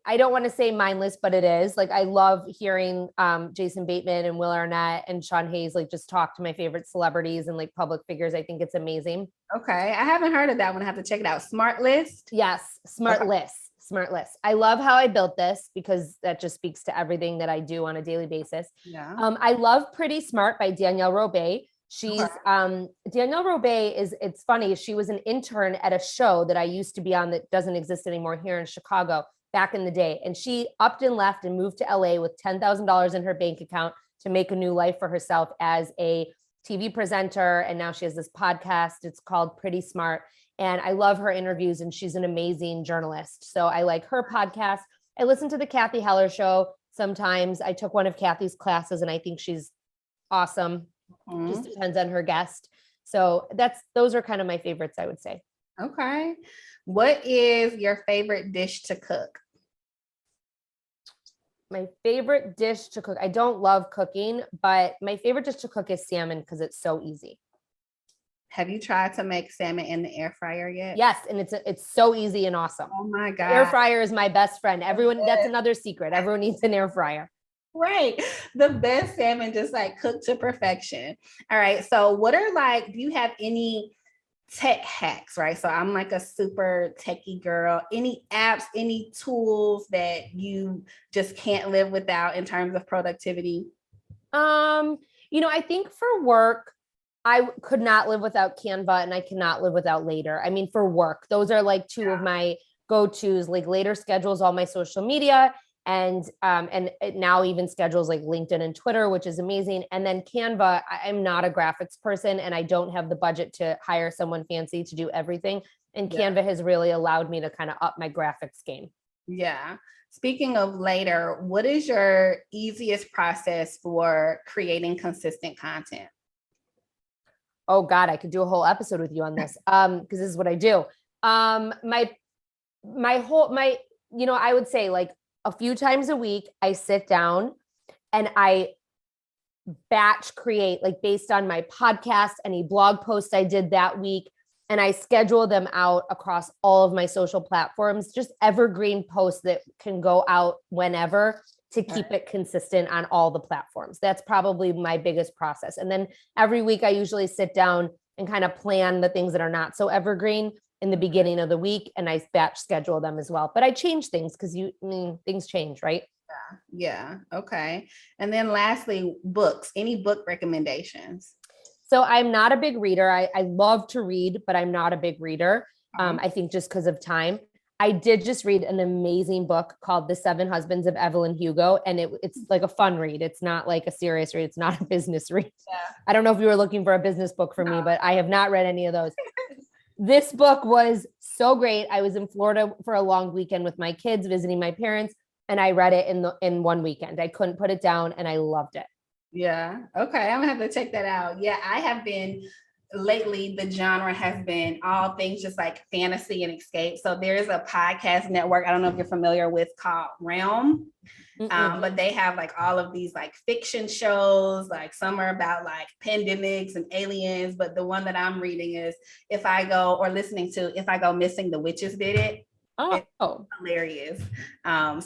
I don't want to say mindless, but it is. Like, I love hearing Jason Bateman and Will Arnett and Sean Hayes like just talk to my favorite celebrities and like public figures. I think it's amazing. Okay, I haven't heard of that one. I have to check it out. Smart List. Yes, Smart List. Smart List. I love how I built this because that just speaks to everything that I do on a daily basis. Yeah. I love Pretty Smart by Danielle Robay. She's Danielle Robay it's funny. She was an intern at a show that I used to be on that doesn't exist anymore here in Chicago back in the day. And she upped and left and moved to LA with $10,000 in her bank account to make a new life for herself as a TV presenter. And now she has this podcast. It's called Pretty Smart. And I love her interviews, and she's an amazing journalist. So I like her podcast. I listen to the Kathy Heller show sometimes. I took one of Kathy's classes and I think she's awesome. Just depends on her guest. So those are kind of my favorites, I would say. Okay. What is your favorite dish to cook? My favorite dish to cook. I don't love cooking, but my favorite dish to cook is salmon because it's so easy. Have you tried to make salmon in the air fryer yet? Yes, and it's so easy and awesome. Oh my God. Air fryer is my best friend. Everyone, that's another secret. Everyone needs an air fryer. Right. The best salmon just like cooked to perfection. All right. So do you have any tech hacks, right? So I'm like a super techie girl. Any apps, any tools that you just can't live without in terms of productivity? I think for work, I could not live without Canva, and I cannot live without Later. I mean, for work, those are like two of my go-tos. Like Later schedules all my social media, and it now even schedules like LinkedIn and Twitter, which is amazing. And then Canva, I'm not a graphics person, and I don't have the budget to hire someone fancy to do everything. And Canva has really allowed me to kind of up my graphics game. Yeah. Speaking of Later, what is your easiest process for creating consistent content? Oh God, I could do a whole episode with you on this. Because this is what I do. I would say like a few times a week, I sit down and I batch create like based on my podcast, any blog posts I did that week. And I schedule them out across all of my social platforms, just evergreen posts that can go out whenever to keep it consistent on all the platforms. That's probably my biggest process. And then every week I usually sit down and kind of plan the things that are not so evergreen in the beginning of the week, and I batch schedule them as well. But I change things because things change, right? Yeah. Okay. And then lastly, books. Any book recommendations? So I'm not a big reader. I love to read, but I'm not a big reader. I think just because of time. I did just read an amazing book called The 7 Husbands of Evelyn Hugo. And it's like a fun read. It's not like a serious read. It's not a business read. Yeah. I don't know if you were looking for a business book for me, but I have not read any of those. This book was so great. I was in Florida for a long weekend with my kids, visiting my parents, and I read it in one weekend. I couldn't put it down and I loved it. Yeah. Okay. I'm gonna have to check that out. Yeah. I have been lately, the genre has been all things just like fantasy and escape. So there's a podcast network, I don't know if you're familiar with, called Realm. But they have like all of these like fiction shows, like some are about like pandemics and aliens. But the one that I'm reading is If I Go Missing, the Witches Did It. Oh, it's hilarious.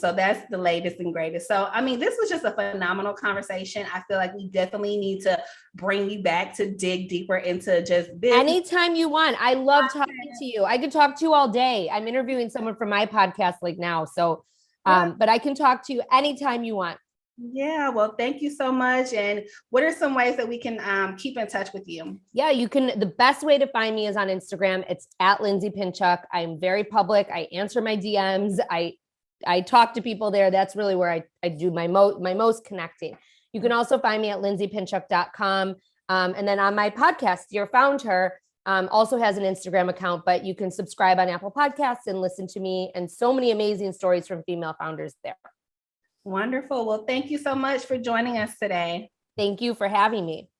So that's the latest and greatest. So, I mean, this was just a phenomenal conversation. I feel like we definitely need to bring you back to dig deeper into just this. Anytime you want. I love talking to you. I could talk to you all day. I'm interviewing someone from my podcast like now. So, but I can talk to you anytime you want. Yeah, well, thank you so much. And what are some ways that we can keep in touch with you? Yeah, you can. The best way to find me is on Instagram. It's at Lindsay Pinchuk. I'm very public. I answer my DMs. I talk to people there. That's really where I do my most connecting. You can also find me at lindsaypinchuk.com. And then on my podcast, Dear Found Her, also has an Instagram account, but you can subscribe on Apple Podcasts and listen to me and so many amazing stories from female founders there. Wonderful. Well, thank you so much for joining us today. Thank you for having me.